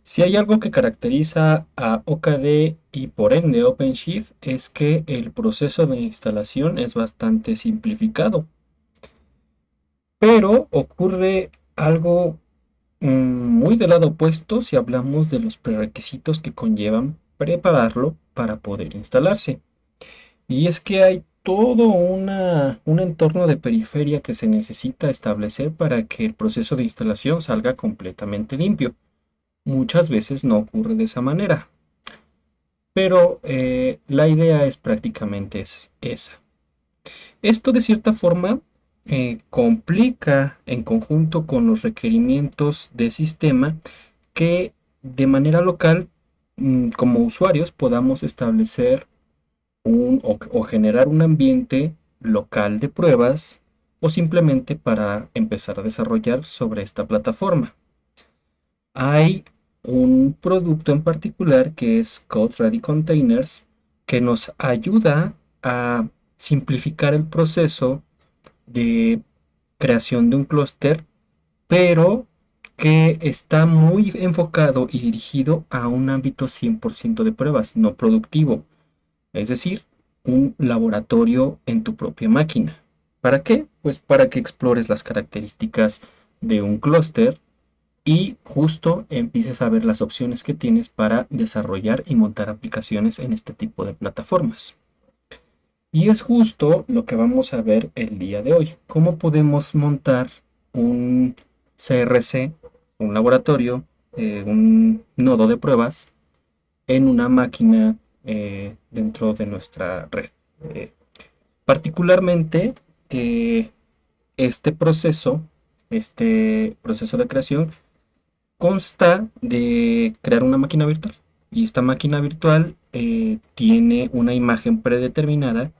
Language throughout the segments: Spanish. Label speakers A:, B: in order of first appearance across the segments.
A: Si hay algo que caracteriza a OKD y por ende OpenShift es que el proceso de instalación es bastante simplificado, pero ocurre algo muy del lado opuesto si hablamos de los prerequisitos que conllevan prepararlo para poder instalarse. Y es que hay todo un entorno de periferia que se necesita establecer para que el proceso de instalación salga completamente limpio. Muchas veces no ocurre de esa manera, pero la idea es prácticamente esa. Esto de cierta forma complica en conjunto con los requerimientos de sistema que de manera local, como usuarios, podamos establecer o generar un ambiente local de pruebas o simplemente para empezar a desarrollar sobre esta plataforma. Hay un producto en particular que es Code Ready Containers que nos ayuda a simplificar el proceso de creación de un clúster, pero que está muy enfocado y dirigido a un ámbito 100% de pruebas, no productivo. Es decir, un laboratorio en tu propia máquina. ¿Para qué? Pues para que explores las características de un clúster y justo empieces a ver las opciones que tienes para desarrollar y montar aplicaciones en este tipo de plataformas. Y es justo lo que vamos a ver el día de hoy. ¿Cómo podemos montar un CRC, un laboratorio, un nodo de pruebas en una máquina dentro de nuestra red? Eh, Particularmente, eh, este proceso, este proceso de creación consta de crear una máquina virtual. Y esta máquina virtual tiene una imagen predeterminada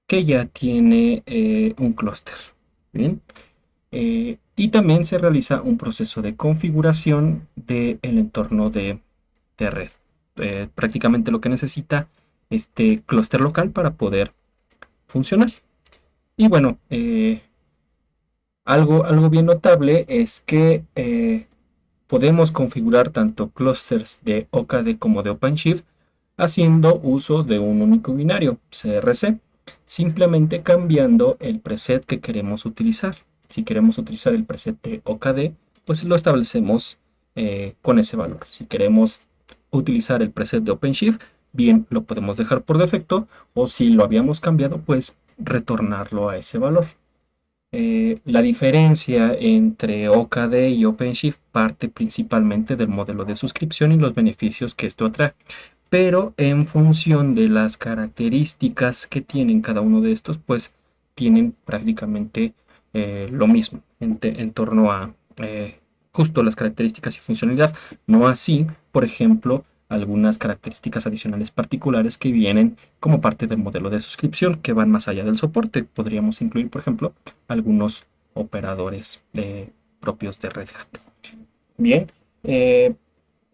A: que ya tiene un clúster. Bien. Y también se realiza un proceso de configuración del entorno de red. Prácticamente lo que necesita este clúster local para poder funcionar. Y bueno, algo bien notable es que podemos configurar tanto clusters de OKD como de OpenShift haciendo uso de un único binario, CRC, simplemente cambiando el preset que queremos utilizar. Si queremos utilizar el preset de OKD, pues lo establecemos con ese valor. Si queremos utilizar el preset de OpenShift, bien lo podemos dejar por defecto, o si lo habíamos cambiado, pues retornarlo a ese valor. La diferencia entre OKD y OpenShift parte principalmente del modelo de suscripción y los beneficios que esto atrae, pero en función de las características que tienen cada uno de estos, pues tienen prácticamente lo mismo en torno a justo las características y funcionalidad. No así, por ejemplo, algunas características adicionales particulares que vienen como parte del modelo de suscripción que van más allá del soporte. Podríamos incluir, por ejemplo, algunos operadores propios de Red Hat. Bien, eh,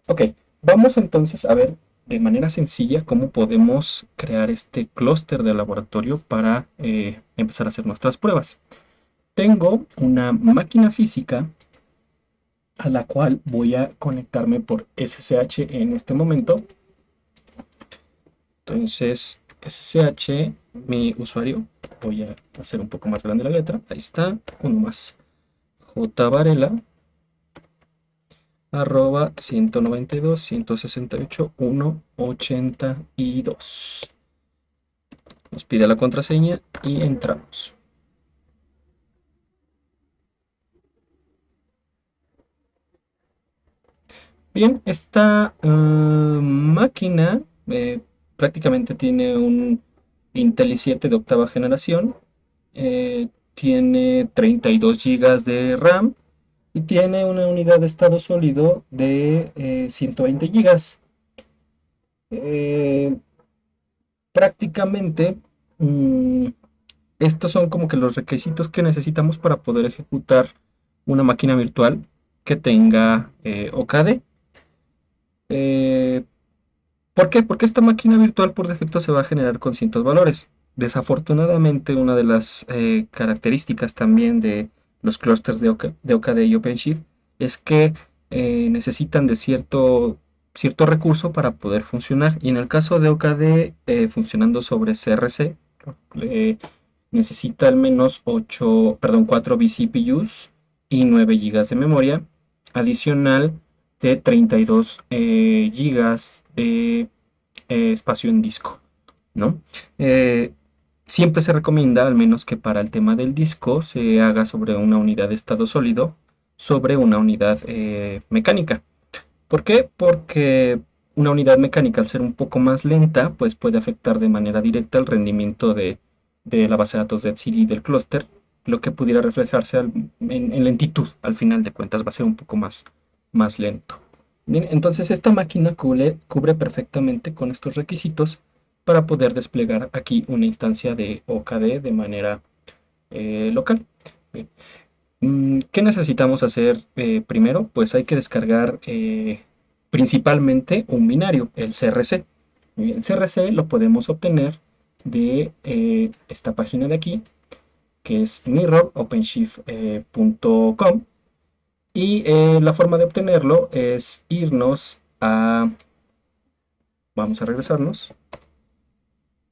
A: ok, vamos entonces a ver de manera sencilla cómo podemos crear este clúster de laboratorio para empezar a hacer nuestras pruebas. Tengo una máquina física a la cual voy a conectarme por SSH en este momento. Entonces, SSH, mi usuario, voy a hacer un poco más grande la letra. Ahí está, uno más. jvarela arroba 192.168.1.82. Nos pide la contraseña y entramos. Bien, esta máquina prácticamente tiene un Intel i7 de octava generación, tiene 32 GB de RAM y tiene una unidad de estado sólido de 120 GB. Eh, Prácticamente, mm, estos son como que los requisitos que necesitamos para poder ejecutar una máquina virtual que tenga OKD. Eh, ¿Por qué? Porque esta máquina virtual por defecto se va a generar con ciertos valores. Desafortunadamente, una de las características también de los clústeres de OKD y OpenShift es que necesitan de cierto recurso para poder funcionar. Y en el caso de OKD, funcionando sobre CRC, eh, necesita al menos 4 vCPUs y 9 GB de memoria, adicional de 32 GB de espacio en disco, ¿no? Eh, Siempre se recomienda, al menos que para el tema del disco, se haga sobre una unidad de estado sólido, sobre una unidad mecánica. ¿Por qué? Porque una unidad mecánica, al ser un poco más lenta, pues puede afectar de manera directa el rendimiento de la base de datos de etcd del clúster, lo que pudiera reflejarse en lentitud. Al final de cuentas va a ser un poco más lento. Bien, entonces esta máquina cubre perfectamente con estos requisitos para poder desplegar aquí una instancia de OKD de manera local. Bien. ¿Qué necesitamos hacer primero? Pues hay que descargar principalmente un binario, el CRC. El CRC lo podemos obtener de esta página de aquí, que es mirror.openshift.com. Y la forma de obtenerlo es irnos a... Vamos a regresarnos.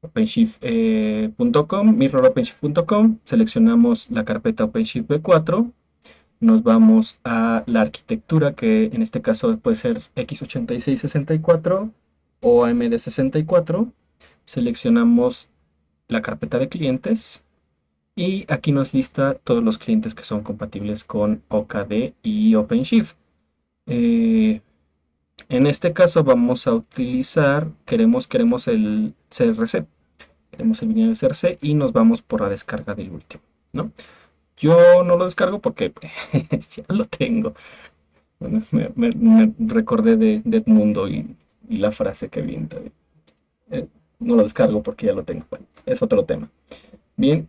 A: OpenShift.com, mirror.openshift.com. Seleccionamos la carpeta OpenShift V4. Nos vamos a la arquitectura, que en este caso puede ser x86-64 o AMD64. Seleccionamos la carpeta de clientes y aquí nos lista todos los clientes que son compatibles con OKD y OpenShift. En este caso vamos a utilizar, queremos el CRC, queremos el binario CRC y nos vamos por la descarga del último, ¿no? Yo no lo descargo porque ya lo tengo. Bueno, me recordé de Edmundo y la frase que avienta. Eh, no lo descargo porque ya lo tengo. Bueno, es otro tema. Bien,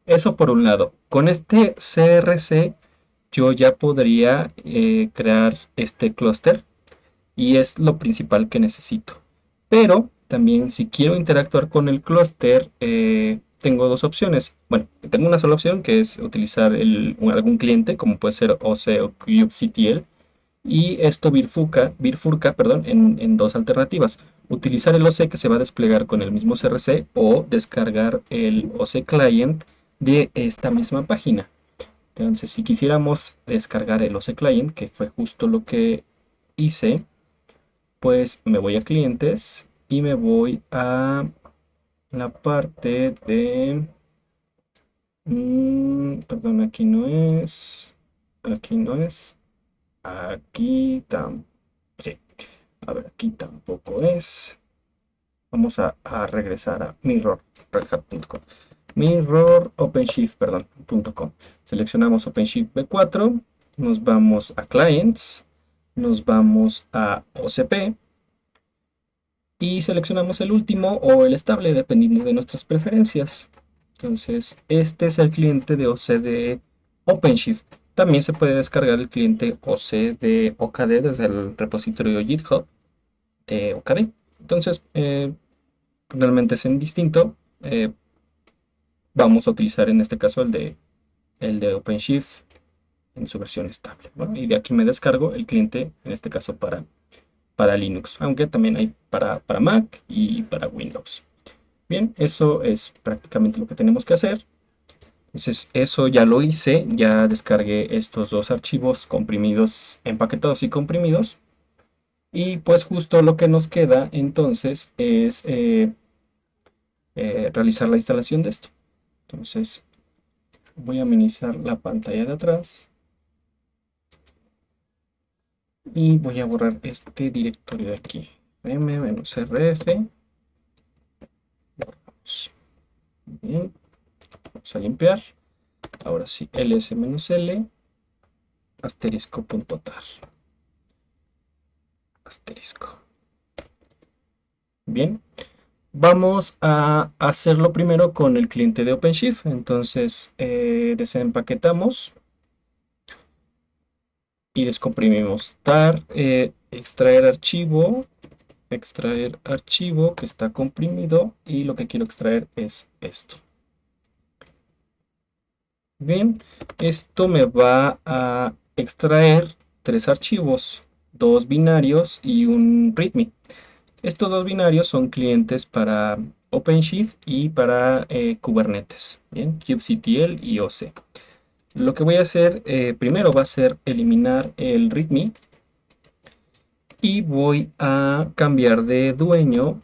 A: eso por un lado. Con este CRC yo ya podría crear este clúster y es lo principal que necesito. Pero también si quiero interactuar con el clúster, tengo dos opciones. Bueno, tengo una sola opción que es utilizar algún cliente como puede ser OC o kubectl y esto bifurca perdón, en dos alternativas. Utilizar el OC que se va a desplegar con el mismo CRC o descargar el OC client de esta misma página. Entonces, si quisiéramos descargar el OC client, que fue justo lo que hice, pues me voy a clientes y me voy a la parte de... perdón, aquí no es. Aquí no es. Aquí tampoco. Sí. A ver, aquí tampoco es. Vamos a regresar a mirror, redhat.com. Mirror OpenShift, perdón, .com. Seleccionamos OpenShift V4. Nos vamos a Clients. Nos vamos a OCP. Y seleccionamos el último o el estable, dependiendo de nuestras preferencias. Entonces, este es el cliente de OC de OpenShift. También se puede descargar el cliente OC de OKD desde el repositorio GitHub de OKD. Entonces, realmente es indistinto. Vamos a utilizar en este caso el de OpenShift en su versión estable. ¿No? Y de aquí me descargo el cliente, en este caso para Linux, aunque también hay para Mac y para Windows. Bien, eso es prácticamente lo que tenemos que hacer. Entonces, eso ya lo hice, ya descargué estos dos archivos comprimidos, empaquetados y comprimidos. Y pues justo lo que nos queda entonces es realizar la instalación de esto. Entonces, voy a minimizar la pantalla de atrás y voy a borrar este directorio de aquí. m-rf. Borramos. Bien, vamos a limpiar. Ahora sí, ls-l asterisco.tar. Asterisco. Bien, vamos a hacerlo primero con el cliente de OpenShift. Entonces, desempaquetamos y descomprimimos. Tar, extraer archivo que está comprimido y lo que quiero extraer es esto. Bien, esto me va a extraer tres archivos, dos binarios y un README. Estos dos binarios son clientes para OpenShift y para Kubernetes, bien, kubectl y OC. Lo que voy a hacer primero va a ser eliminar el README y voy a cambiar de dueño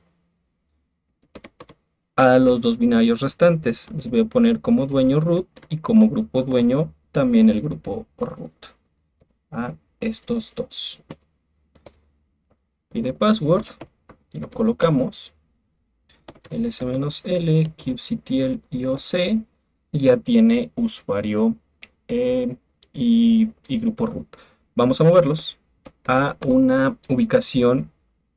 A: a los dos binarios restantes. Les voy a poner como dueño root y como grupo dueño también el grupo root a estos dos. Y de password lo colocamos ls-l, kubectl y oc, y ya tiene usuario y grupo root. Vamos a moverlos a una ubicación,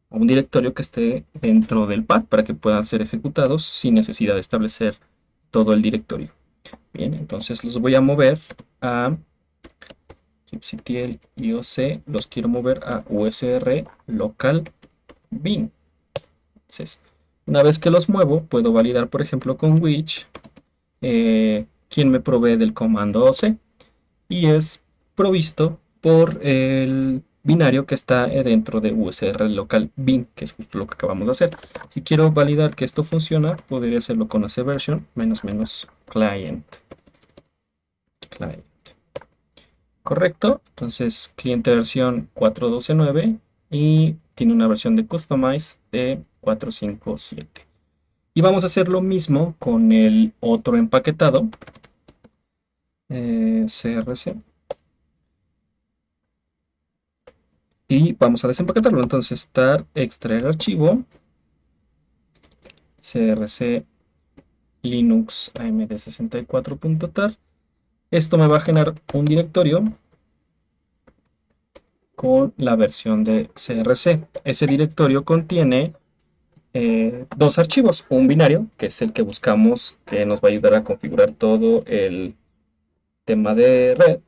A: a un directorio que esté dentro del pad para que puedan ser ejecutados sin necesidad de establecer todo el directorio. Bien, entonces los voy a mover a kubectl y oc, los quiero mover a usr local bin. Entonces, una vez que los muevo, puedo validar, por ejemplo, con which quién me provee del comando OC, y es provisto por el binario que está dentro de usr local bin, que es justo lo que acabamos de hacer. Si quiero validar que esto funciona, podría hacerlo con version --client. Correcto, entonces cliente versión 4.12.9 y tiene una versión de Customize de 4.5.7. Y vamos a hacer lo mismo con el otro empaquetado, CRC. Y vamos a desempaquetarlo. Entonces, tar extraer archivo, CRC Linux AMD64.tar. Esto me va a generar un directorio con la versión de CRC. Ese directorio contiene dos archivos, un binario, que es el que buscamos, que nos va a ayudar a configurar todo el tema de red,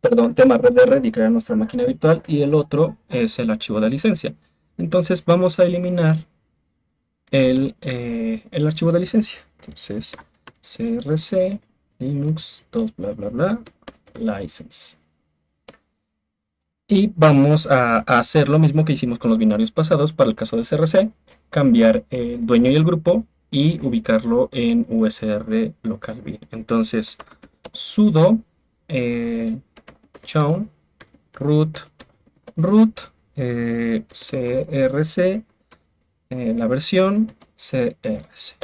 A: perdón, tema red de red y crear nuestra máquina virtual, y el otro es el archivo de licencia. Entonces vamos a eliminar el archivo de licencia. Entonces, crc linux 2 bla bla bla license. Y vamos a hacer lo mismo que hicimos con los binarios pasados para el caso de CRC, cambiar el dueño y el grupo y ubicarlo en usr local bin. Entonces, sudo chown root crc, la versión crc.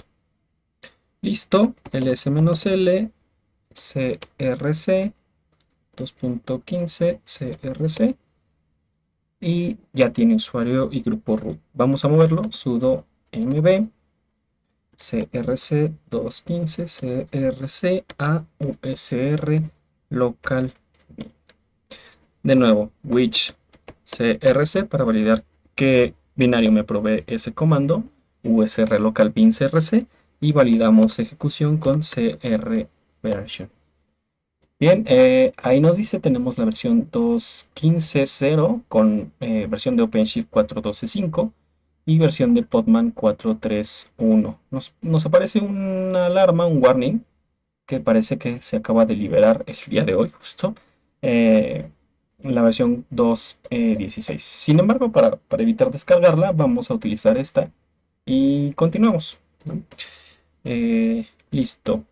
A: Listo, ls-l crc 2.15 crc y ya tiene usuario y grupo root. Vamos a moverlo, sudo mb crc 2.15 crc a usr local. De nuevo, which crc para validar qué binario me provee ese comando, usr local bin crc, y validamos ejecución con cr version. Bien, ahí nos dice tenemos la versión 2.15.0 con versión de OpenShift 4.12.5 y versión de Podman 4.3.1. Nos aparece una alarma, un warning, que parece que se acaba de liberar el día de hoy justo, la versión 2.16. Sin embargo, para evitar descargarla, vamos a utilizar esta y continuamos, ¿no? Listo.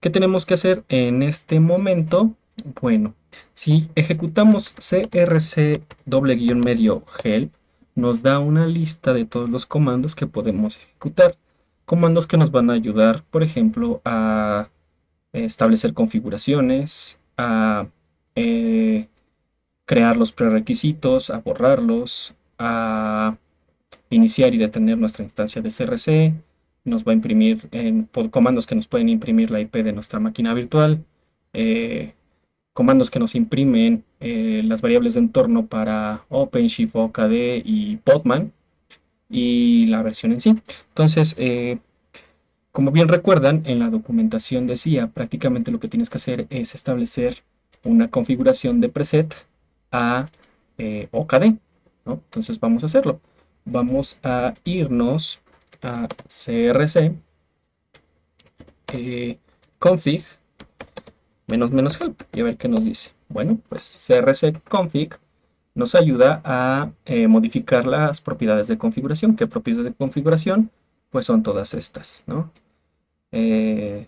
A: ¿Qué tenemos que hacer en este momento? Bueno, si ejecutamos crc --medio help, nos da una lista de todos los comandos que podemos ejecutar. Comandos que nos van a ayudar, por ejemplo, a establecer configuraciones, a crear los prerequisitos, a borrarlos, a iniciar y detener nuestra instancia de CRC. Nos va a imprimir comandos que nos pueden imprimir la IP de nuestra máquina virtual, comandos que nos imprimen las variables de entorno para OpenShift, OKD y Podman, y la versión en sí. Entonces, como bien recuerdan, en la documentación decía prácticamente lo que tienes que hacer es establecer una configuración de preset a OKD, ¿no? Entonces vamos a hacerlo. Vamos a irnos a crc config --help y a ver qué nos dice. Bueno, pues crc config nos ayuda a modificar las propiedades de configuración. ¿Qué propiedades de configuración? Pues son todas estas, ¿no? Eh,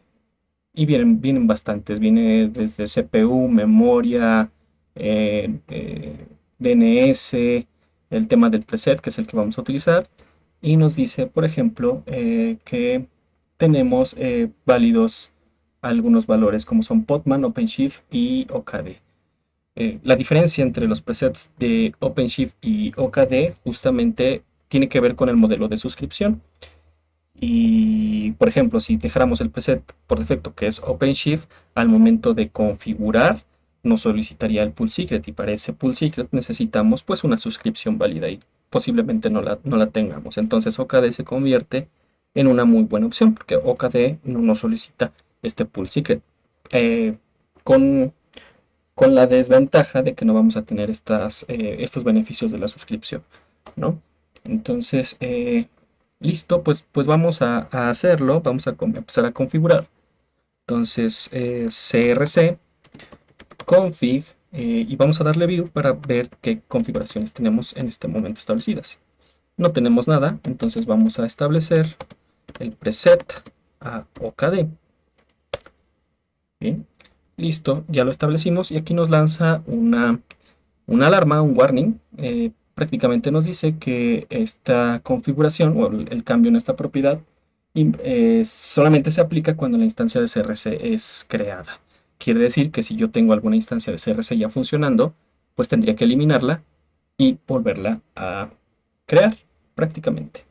A: y vienen bastantes. Viene desde CPU, memoria, DNS, el tema del preset, que es el que vamos a utilizar. Y nos dice, por ejemplo, que tenemos válidos algunos valores como son Podman, OpenShift y OKD. La diferencia entre los presets de OpenShift y OKD justamente tiene que ver con el modelo de suscripción. Y, por ejemplo, si dejáramos el preset por defecto que es OpenShift, al momento de configurar nos solicitaría el Pool Secret y para ese Pool Secret necesitamos pues una suscripción válida y posiblemente no la tengamos. Entonces OKD se convierte en una muy buena opción porque OKD no nos solicita este Pool Secret. Eh, con con la desventaja de que no vamos a tener estos beneficios de la suscripción, ¿no? Entonces, listo, pues vamos a hacerlo, vamos a empezar a configurar. Entonces, crc config y vamos a darle view para ver qué configuraciones tenemos en este momento establecidas. No tenemos nada, entonces vamos a establecer el preset a OKD. Bien, listo, ya lo establecimos y aquí nos lanza una alarma, un warning. Prácticamente nos dice que esta configuración o el cambio en esta propiedad solamente se aplica cuando la instancia de CRC es creada. Quiere decir que si yo tengo alguna instancia de CRC ya funcionando, pues tendría que eliminarla y volverla a crear prácticamente.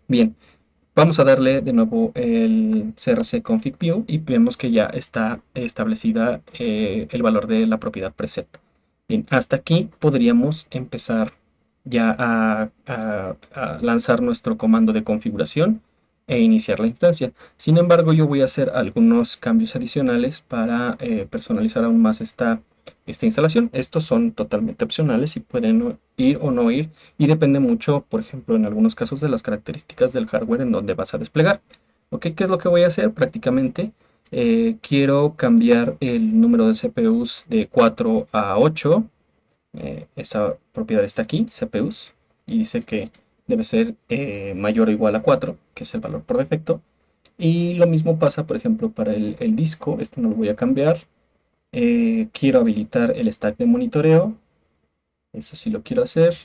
A: Bien, vamos a darle de nuevo el crc config view y vemos que ya está establecida el valor de la propiedad preset. Bien, hasta aquí podríamos empezar ya a lanzar nuestro comando de configuración e iniciar la instancia. Sin embargo, yo voy a hacer algunos cambios adicionales para personalizar aún más esta instalación. Estos son totalmente opcionales y pueden ir o no ir y depende mucho, por ejemplo, en algunos casos de las características del hardware en donde vas a desplegar. ¿Ok? ¿Qué es lo que voy a hacer? Prácticamente quiero cambiar el número de CPUs de 4 a 8. Esa propiedad está aquí, CPUs, y dice que debe ser mayor o igual a 4, que es el valor por defecto. Y lo mismo pasa, por ejemplo, para el disco. Este no lo voy a cambiar. Quiero habilitar el stack de monitoreo. Eso sí lo quiero hacer.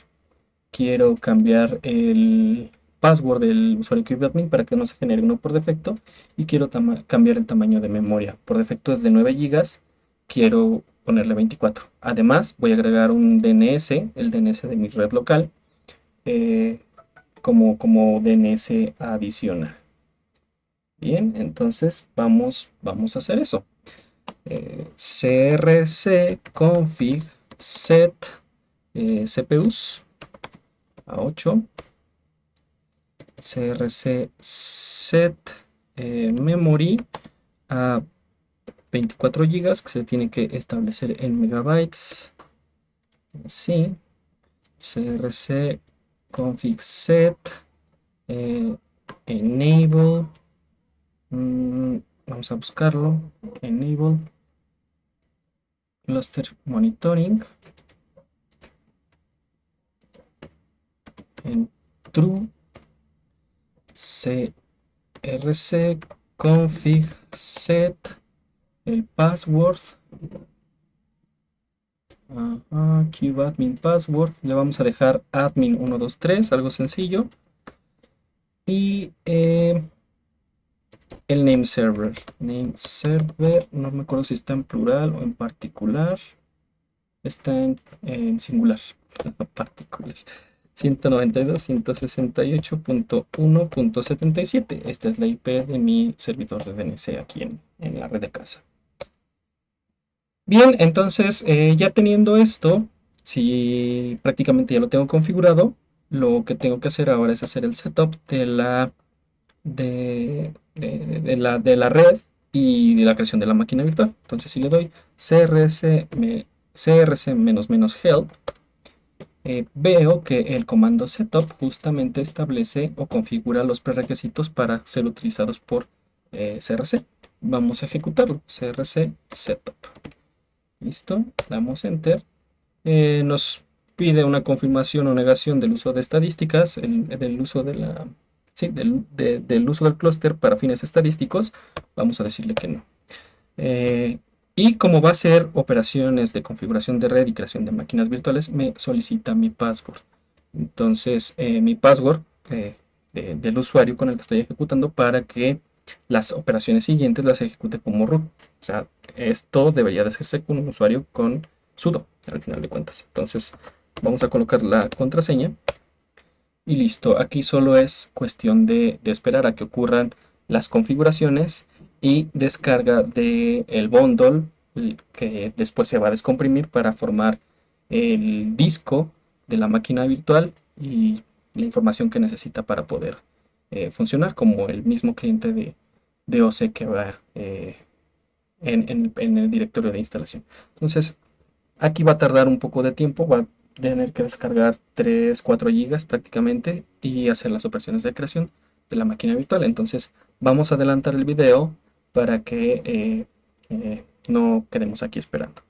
A: Quiero cambiar el password del usuario QBadmin para que no se genere uno por defecto. Y quiero cambiar el tamaño de memoria. Por defecto es de 9 GB. Quiero ponerle 24. Además, voy a agregar un DNS, el DNS de mi red local, eh, como DNS adicional. Bien, entonces vamos a hacer eso. crc config set CPUs a 8, crc set memory a 24 GB que se tiene que establecer en megabytes. Sí, crc config set enable. Vamos a buscarlo. Enable cluster monitoring en true. crc config set el password. QAdmin password. Le vamos a dejar admin 123, algo sencillo. Y el name server. Name server, no me acuerdo si está en plural o en particular. Está en singular. Particular. 192.168.1.77. Esta es la IP de mi servidor de DNS aquí en la red de casa. Bien, entonces ya teniendo esto, si prácticamente ya lo tengo configurado, lo que tengo que hacer ahora es hacer el setup de la red y de la creación de la máquina virtual. Entonces si le doy crc-help, veo que el comando setup justamente establece o configura los prerequisitos para ser utilizados por crc. vamos a ejecutarlo. CRC setup. Listo, damos enter. Nos pide una confirmación o negación del uso de estadísticas, del uso de la, sí, del uso del clúster para fines estadísticos. Vamos a decirle que no. Y como va a ser operaciones de configuración de red y creación de máquinas virtuales, me solicita mi password. Entonces, mi password del usuario con el que estoy ejecutando para que las operaciones siguientes las ejecute como root. O sea, esto debería de hacerse con un usuario con sudo, al final de cuentas. Entonces, vamos a colocar la contraseña. Y listo, aquí solo es cuestión de esperar a que ocurran las configuraciones y descarga del bundle que después se va a descomprimir para formar el disco de la máquina virtual y la información que necesita para poder funcionar como el mismo cliente de OC que va en el directorio de instalación. Entonces, aquí va a tardar un poco de tiempo, va a tener que descargar 3-4 gigas prácticamente y hacer las operaciones de creación de la máquina virtual. Entonces vamos a adelantar el video para que no quedemos aquí esperando.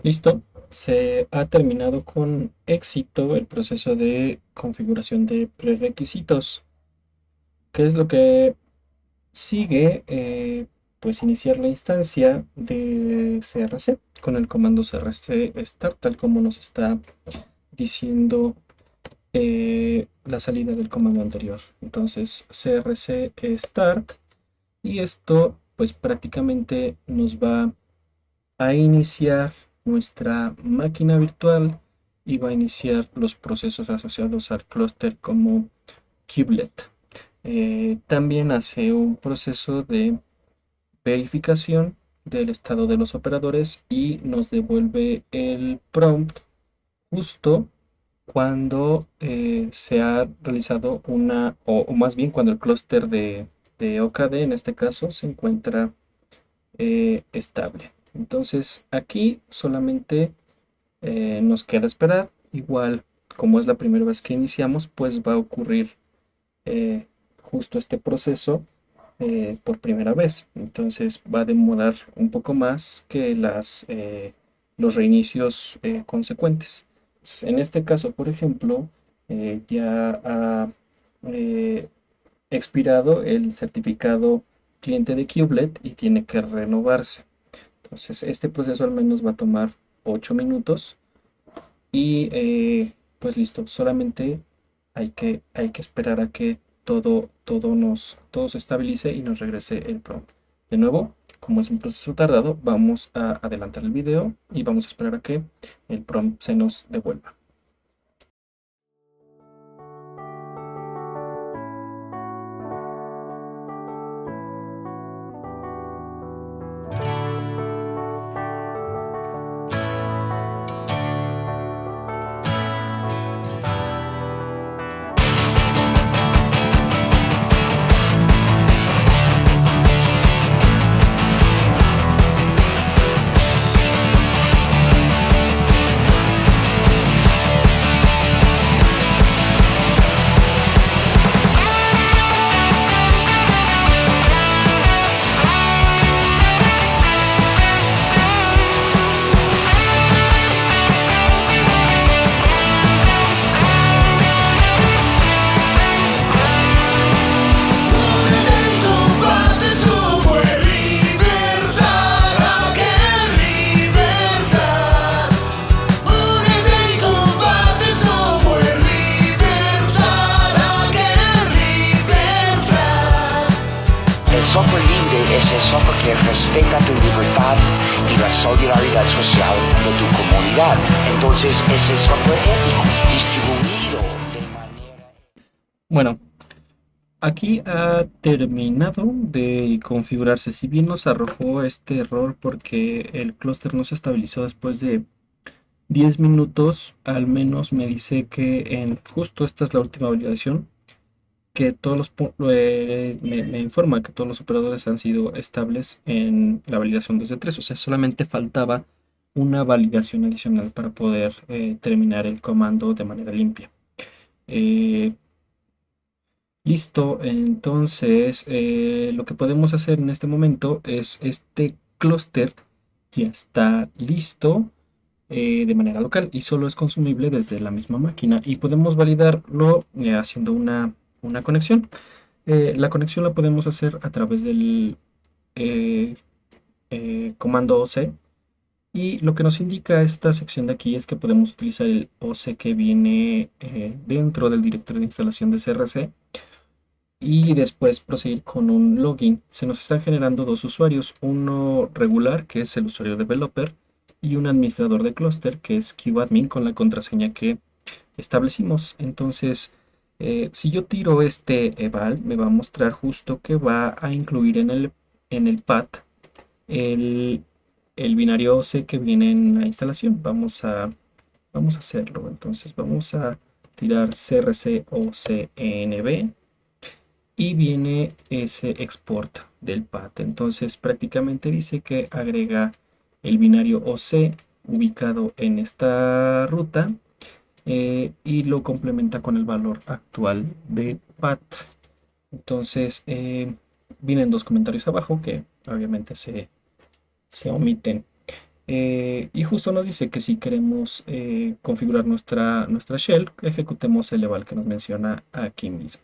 A: Listo, se ha terminado con éxito el proceso de configuración de prerequisitos. ¿Qué es lo que sigue? Pues iniciar la instancia de CRC con el comando CRC start, tal como nos está diciendo la salida del comando anterior. Entonces CRC start, y esto pues prácticamente nos va a iniciar nuestra máquina virtual y va a iniciar los procesos asociados al clúster como kubelet. También hace un proceso de verificación del estado de los operadores y nos devuelve el prompt justo cuando se ha realizado una, o más bien cuando el clúster de OKD en este caso se encuentra estable. Entonces aquí solamente nos queda esperar. Igual como es la primera vez que iniciamos, pues va a ocurrir justo este proceso por primera vez. Entonces va a demorar un poco más que los reinicios consecuentes. En este caso, por ejemplo, ya ha expirado el certificado cliente de Kubelet y tiene que renovarse. Entonces este proceso al menos va a tomar 8 minutos y pues listo, solamente hay que esperar a que todo se estabilice y nos regrese el prompt. De nuevo, como es un proceso tardado, vamos a adelantar el video y vamos a esperar a que el prompt se nos devuelva.
B: software libre es el software que respeta tu libertad y la solidaridad social de tu comunidad. Entonces es el software ético, distribuido de manera...
A: Bueno, aquí ha terminado de configurarse. Si bien nos arrojó este error porque el clúster no se estabilizó después de 10 minutos, al menos me dice que en justo esta es la última validación, que todos me informa que todos los operadores han sido estables en la validación 2 de 3. O sea, solamente faltaba una validación adicional para poder terminar el comando de manera limpia. Listo, entonces lo que podemos hacer en este momento es este clúster ya está listo de manera local y solo es consumible desde la misma máquina y podemos validarlo haciendo una conexión. La conexión la podemos hacer a través del eh, comando OC, y lo que nos indica esta sección de aquí es que podemos utilizar el OC que viene dentro del directorio de instalación de CRC y después proseguir con un login. Se nos están generando dos usuarios, uno regular que es el usuario developer y un administrador de clúster que es QAdmin con la contraseña que establecimos. Entonces, si yo tiro este eval, me va a mostrar justo que va a incluir en el path el, el binario OC que viene en la instalación. Vamos a hacerlo. Entonces, vamos a tirar crc ocnb y viene ese export del path. Entonces, prácticamente dice que agrega el binario OC ubicado en esta ruta y lo complementa con el valor actual de path. Entonces, vienen dos comentarios abajo que obviamente se omiten. Y justo nos dice que si queremos configurar nuestra shell, ejecutemos el eval que nos menciona aquí mismo.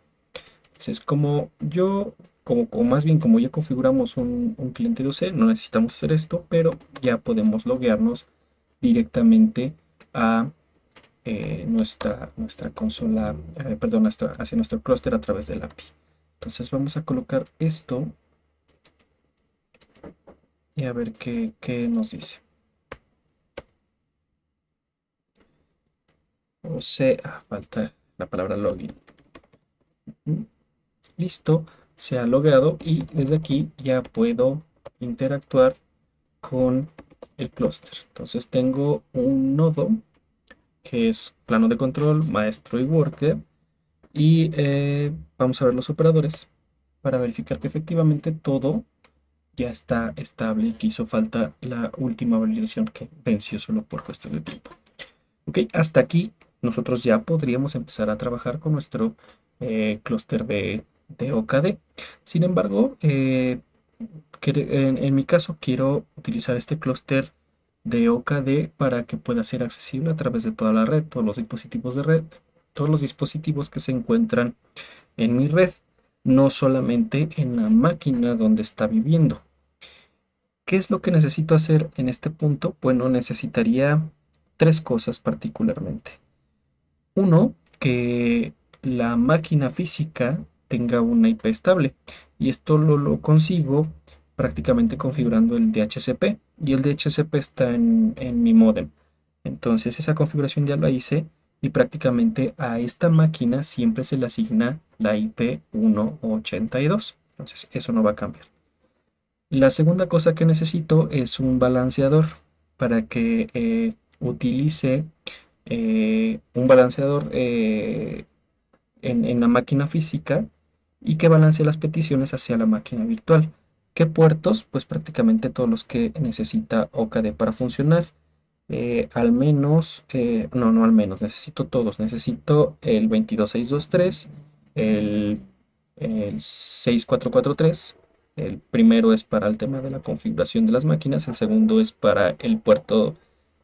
A: Entonces, como más bien como ya configuramos un cliente de OC, no necesitamos hacer esto, pero ya podemos loguearnos directamente a nuestra consola, perdón, hacia nuestro clúster a través del API. Entonces vamos a colocar esto y a ver qué nos dice. O sea, falta la palabra login. Listo, se ha logueado y desde aquí ya puedo interactuar con el clúster. Entonces tengo un nodo que es plano de control, maestro y worker. Y vamos a ver los operadores para verificar que efectivamente todo ya está estable y que hizo falta la última validación que venció solo por cuestión de tiempo. Ok, hasta aquí nosotros ya podríamos empezar a trabajar con nuestro clúster de OKD. Sin embargo, en mi caso quiero utilizar este clúster de OKD para que pueda ser accesible a través de toda la red, todos los dispositivos de red, todos los dispositivos que se encuentran en mi red, no solamente en la máquina donde está viviendo. ¿Qué es lo que necesito hacer en este punto? Bueno, necesitaría tres cosas particularmente. Uno, que la máquina física tenga una IP estable. Y esto lo consigo prácticamente configurando el DHCP. Y el DHCP está en mi modem. Entonces esa configuración ya la hice y prácticamente a esta máquina siempre se le asigna la IP 182. Entonces eso no va a cambiar. La segunda cosa que necesito es un balanceador para que utilice un balanceador en la máquina física y que balancee las peticiones hacia la máquina virtual. ¿Qué puertos? Pues prácticamente todos los que necesita OKD para funcionar. Al menos, no al menos, necesito todos. Necesito el 22623, el 6443. El primero es para el tema de la configuración de las máquinas, el segundo es para el puerto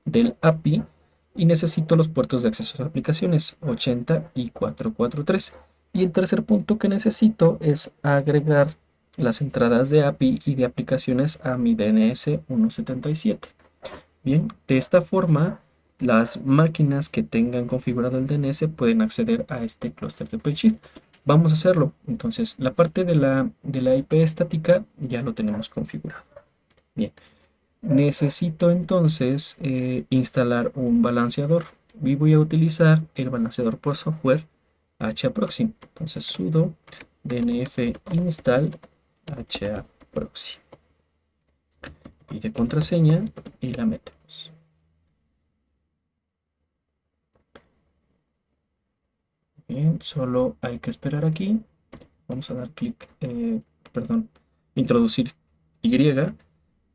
A: del API y necesito los puertos de acceso a aplicaciones 80 y 443. Y el tercer punto que necesito es agregar las entradas de API y de aplicaciones a mi DNS 177. Bien, de esta forma las máquinas que tengan configurado el DNS pueden acceder a este clúster de OpenShift. Vamos a hacerlo. Entonces, la parte de la IP estática ya lo tenemos configurado. Bien, necesito entonces instalar un balanceador y voy a utilizar el balanceador por software hproxy. Entonces, sudo dnf install hproxy y de contraseña y la metemos. Bien, solo hay que esperar aquí. Vamos a dar clic, perdón, introducir Y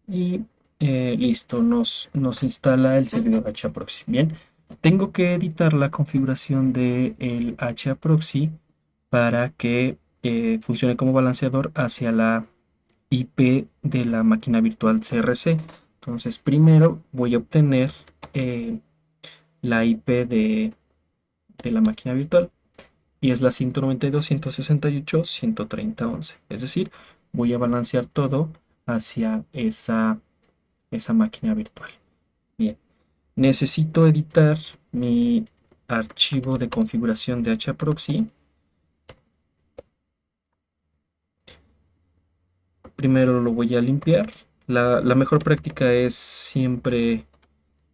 A: y listo, nos instala el servidor hproxy. Bien, tengo que editar la configuración del hproxy para que funcione como balanceador hacia la IP de la máquina virtual CRC. Entonces, primero voy a obtener la IP de la máquina virtual y es la 192.168.130.11. Es decir, voy a balancear todo hacia esa máquina virtual. Bien, necesito editar mi archivo de configuración de hproxy. Primero lo voy a limpiar. La mejor práctica es siempre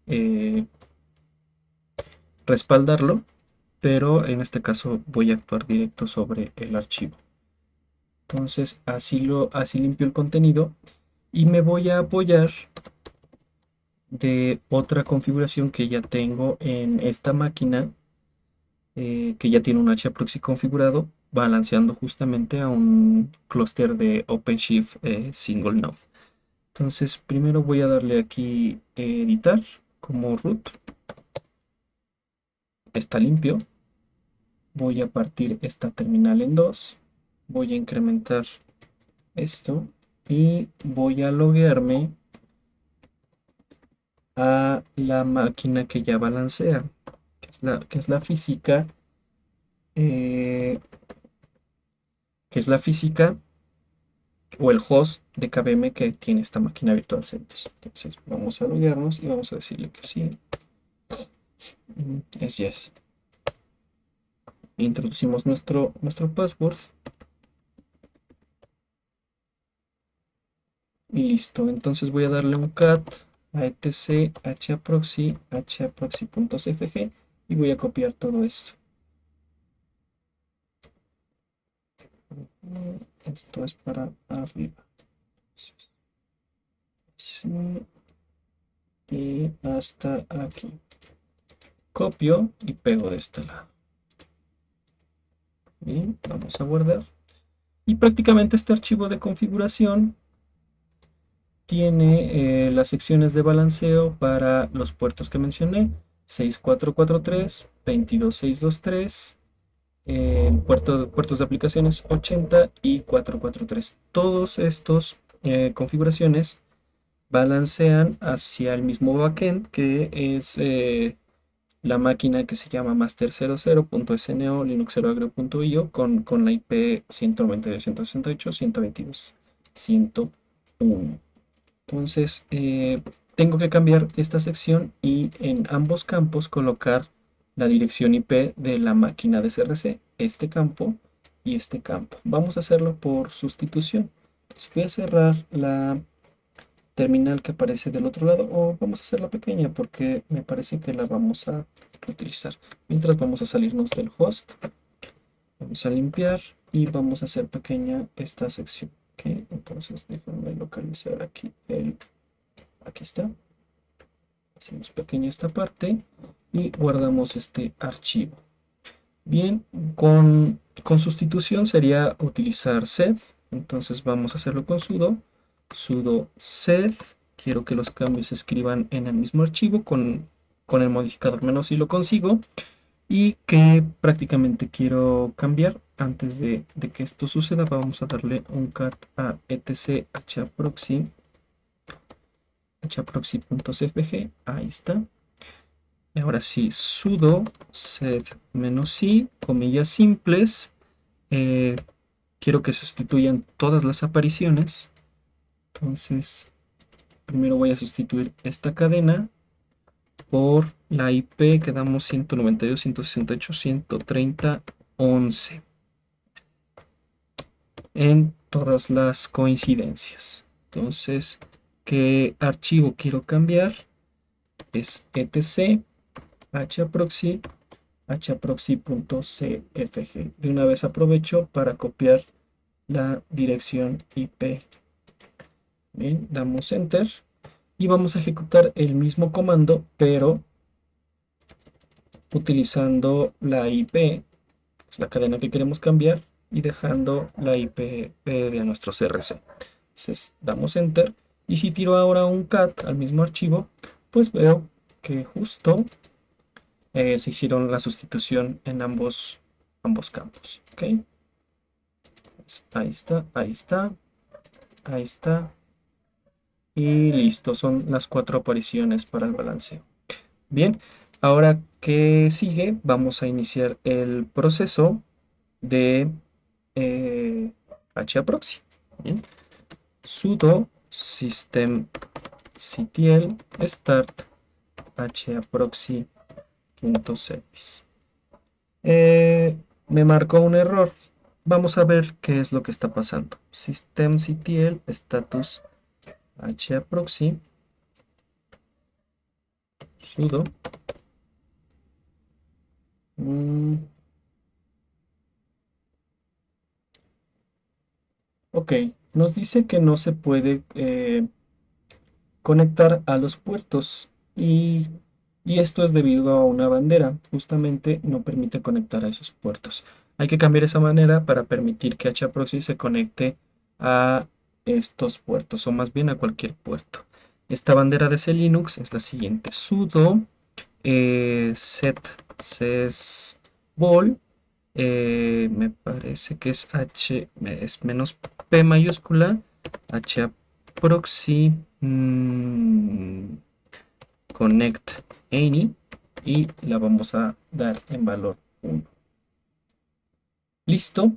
A: eh, respaldarlo, pero en este caso voy a actuar directo sobre el archivo. Entonces así limpio el contenido y me voy a apoyar de otra configuración que ya tengo en esta máquina, que ya tiene un hproxy configurado, balanceando justamente a un clúster de OpenShift single node. Entonces primero voy a darle aquí editar como root. Está limpio. Voy a partir esta terminal en dos. Voy a incrementar esto y voy a loguearme a la máquina que ya balancea, que es la física, eh, que es la física o el host de KVM que tiene esta máquina virtual CentOS. Entonces vamos a loguearnos y vamos a decirle que sí, es yes. Introducimos nuestro password y listo. Entonces voy a darle un cat a etc hproxy hproxy.cfg y voy a copiar todo esto. Esto es para arriba. Sí, y hasta aquí. Copio y pego de este lado. Bien, vamos a guardar. Y prácticamente este archivo de configuración tiene las secciones de balanceo para los puertos que mencioné: 6443, 22623, puertos de aplicaciones 80 y 443. Todos estos configuraciones balancean hacia el mismo backend, que es la máquina que se llama master00.sno linuxeroagro.io con la IP 192.168.122.101. Entonces, tengo que cambiar esta sección y en ambos campos colocar la dirección IP de la máquina de CRC, este campo y este campo. Vamos a hacerlo por sustitución. Entonces voy a cerrar la terminal que aparece del otro lado, o vamos a hacerla pequeña porque me parece que la vamos a utilizar. Mientras vamos a salirnos del host, vamos a limpiar y vamos a hacer pequeña esta sección. Okay, entonces déjenme localizar aquí aquí está. Hacemos pequeña esta parte y guardamos este archivo. Bien, con sustitución sería utilizar sed. Entonces vamos a hacerlo con sudo sed. Quiero que los cambios se escriban en el mismo archivo con el modificador menos si lo consigo. Y que prácticamente quiero cambiar. Antes de que esto suceda, vamos a darle un cat a etc hproxy.cfg. Ahí está. Y ahora sí, sudo sed -i, comillas simples. Quiero que se sustituyan todas las apariciones. Entonces, primero voy a sustituir esta cadena por la IP que damos 192.168.130.11. en todas las coincidencias. Entonces, ¿qué archivo quiero cambiar? Es etc hproxy hproxy.cfg. De una vez aprovecho para copiar la dirección IP. Bien, damos enter y vamos a ejecutar el mismo comando, pero utilizando la IP, pues la cadena que queremos cambiar, y dejando la IP de nuestro CRC. Entonces damos enter y si tiro ahora un cat al mismo archivo, pues veo que justo se hicieron la sustitución en ambos campos. ¿Ok? Pues ahí está, ahí está, ahí está. Y listo, son las 4 apariciones para el balanceo. Bien, ahora que sigue, vamos a iniciar el proceso de hproxy. Bien, sudo systemctl start hproxy.service. Me marcó un error. Vamos a ver qué es lo que está pasando. Systemctl status hproxy sudo. Ok, nos dice que no se puede conectar a los puertos y esto es debido a una bandera. Justamente no permite conectar a esos puertos. Hay que cambiar esa manera para permitir que hproxy se conecte a estos puertos o más bien a cualquier puerto. Esta bandera de Linux es la siguiente: sudo set sysvol, me parece que es es menos p mayúscula, hproxy connect any, y la vamos a dar en valor 1. Listo,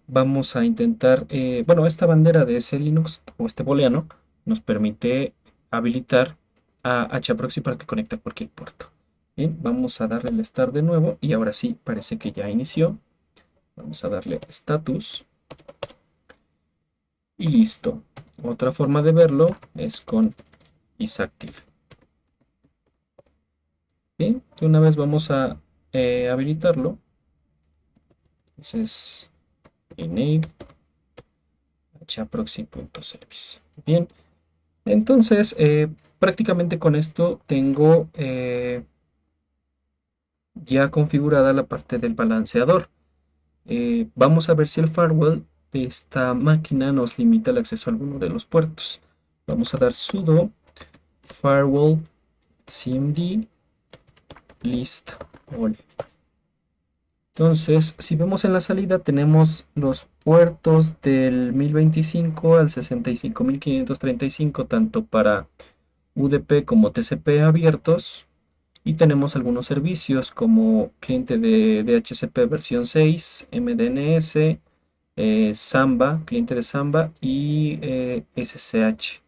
A: vamos a intentar, bueno, esta bandera de ese Linux o este booleano nos permite habilitar a hproxy para que conecte a cualquier puerto. Bien, vamos a darle el start de nuevo y ahora sí parece que ya inició. Vamos a darle status y listo. Otra forma de verlo es con isActive. Bien, de una vez vamos a habilitarlo. Entonces, enable hproxy.service. Bien, entonces prácticamente con esto tengo ya configurada la parte del balanceador. Vamos a ver si el firewall de esta máquina nos limita el acceso a alguno de los puertos. Vamos a dar sudo firewall cmd list all. Entonces, si vemos en la salida, tenemos los puertos del 1025 al 65535, tanto para UDP como TCP abiertos. Y tenemos algunos servicios como cliente de DHCP versión 6, MDNS, Samba, cliente de Samba y SSH.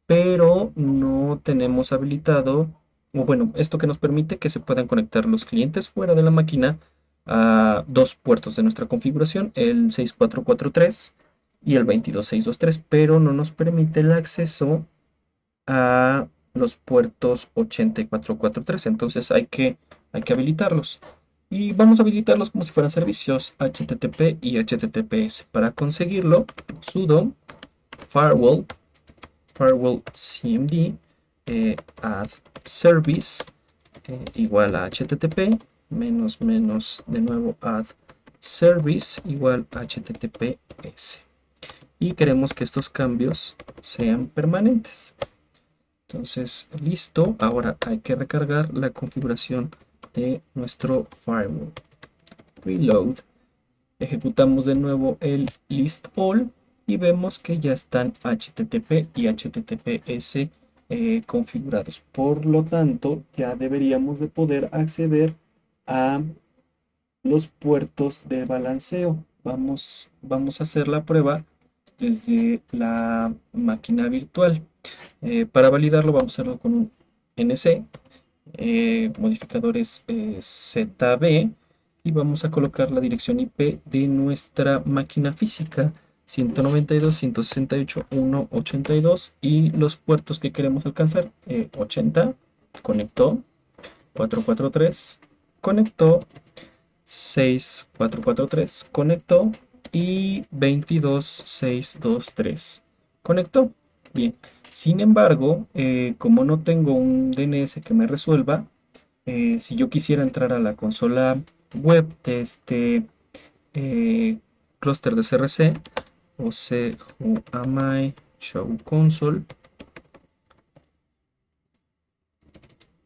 A: Pero no tenemos habilitado, o bueno, esto que nos permite que se puedan conectar los clientes fuera de la máquina a dos puertos de nuestra configuración, el 6443 y el 22623, pero no nos permite el acceso a los puertos 8443. Entonces hay que habilitarlos. Y vamos a habilitarlos como si fueran servicios HTTP y HTTPS. Para conseguirlo, sudo firewall cmd add service igual a HTTP menos menos de nuevo add service igual a HTTPS. Y queremos que estos cambios sean permanentes. Entonces, listo. Ahora hay que recargar la configuración de nuestro firewall. Reload. Ejecutamos de nuevo el list all y vemos que ya están HTTP y HTTPS configurados. Por lo tanto, ya deberíamos de poder acceder a los puertos de balanceo. Vamos a hacer la prueba desde la máquina virtual. Para validarlo vamos a hacerlo con un nc, modificadores zb, y vamos a colocar la dirección IP de nuestra máquina física. 192.168.1.82 y los puertos que queremos alcanzar, 80, conectó, 443, conectó, 6443, conectó y 22623, conectó. Bien, sin embargo, como no tengo un DNS que me resuelva, si yo quisiera entrar a la consola web de este clúster de CRC, o C who am I show console,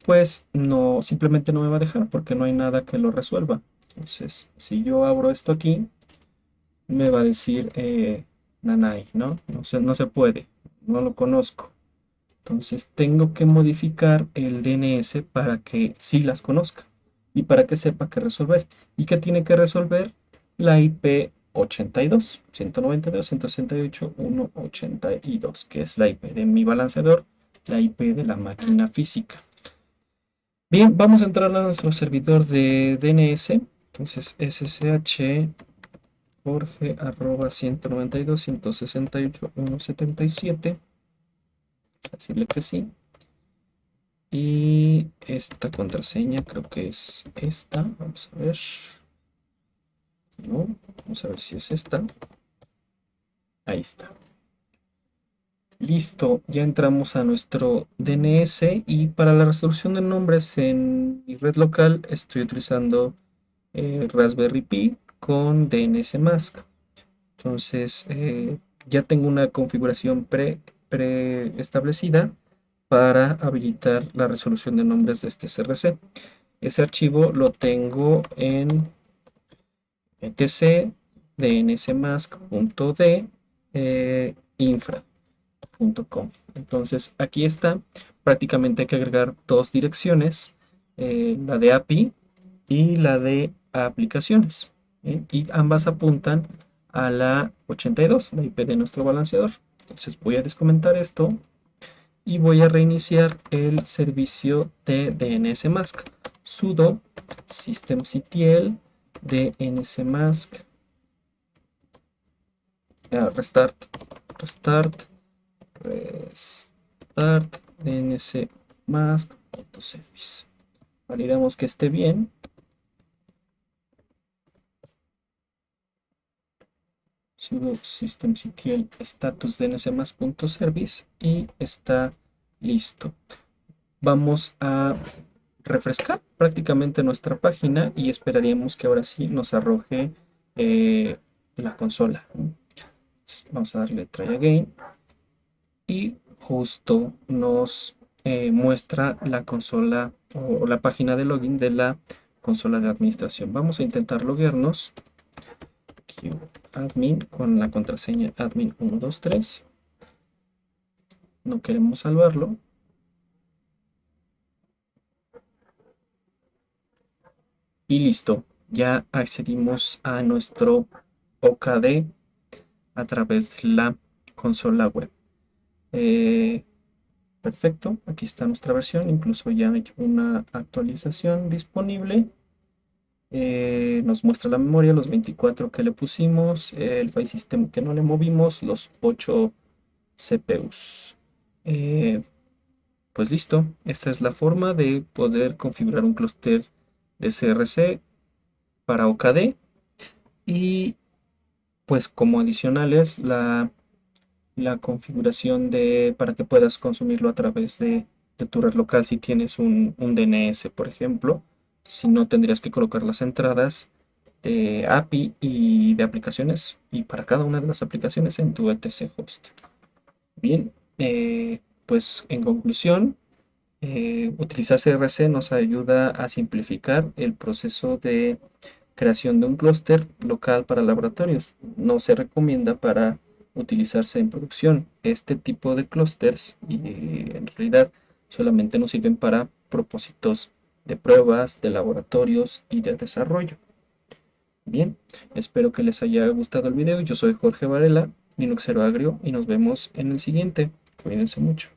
A: pues no, simplemente no me va a dejar porque no hay nada que lo resuelva. Entonces, si yo abro esto aquí, me va a decir Nanai, ¿no? No se puede, no lo conozco. Entonces tengo que modificar el DNS para que sí las conozca y para que sepa qué resolver. ¿Y qué tiene que resolver? La IP 82, 192.168.1.82, que es la IP de mi balanceador, la IP de la máquina física. Bien, vamos a entrar a nuestro servidor de DNS. Entonces ssh jorge arroba 192.168.1.77. Decirle que sí. Y esta contraseña creo que es esta. Vamos a ver. No, vamos a ver si es esta. Ahí está. Listo, ya entramos a nuestro DNS y para la resolución de nombres en mi red local estoy utilizando Raspberry Pi con DNS Mask. Entonces ya tengo una configuración preestablecida para habilitar la resolución de nombres de este CRC. Ese archivo lo tengo en etc dnsmask.d infra.com. Entonces aquí está. Prácticamente hay que agregar dos direcciones, la de API y la de aplicaciones. Y ambas apuntan a la 82, la IP de nuestro balanceador. Entonces voy a descomentar esto y voy a reiniciar el servicio de DNSMask. Sudo systemctl dnsmask restart dnsmask.service. Validamos que esté bien. Sudo systemctl status dnsmask.service y está listo. Vamos a refrescar prácticamente nuestra página y esperaríamos que ahora sí nos arroje la consola. Vamos a darle try again y justo nos muestra la consola o la página de login de la consola de administración. Vamos a intentar loguearnos admin con la contraseña admin123. No queremos salvarlo. Y listo, ya accedimos a nuestro OKD a través de la consola web. Perfecto, aquí está nuestra versión, incluso ya hay una actualización disponible. Nos muestra la memoria, los 24 que le pusimos, el file system que no le movimos, los 8 CPUs. Pues listo, esta es la forma de poder configurar un clúster de CRC para OKD y pues como adicionales la configuración para que puedas consumirlo a través de tu red local si tienes un DNS, por ejemplo. Si no, tendrías que colocar las entradas de API y de aplicaciones y para cada una de las aplicaciones en tu etc host. Bien, pues en conclusión, utilizar CRC nos ayuda a simplificar el proceso de creación de un clúster local para laboratorios. No se recomienda para utilizarse en producción. Este tipo de clústeres en realidad solamente nos sirven para propósitos de pruebas, de laboratorios y de desarrollo. Bien, espero que les haya gustado el video. Yo soy Jorge Varela, Linuxero Agrio, y nos vemos en el siguiente. Cuídense mucho.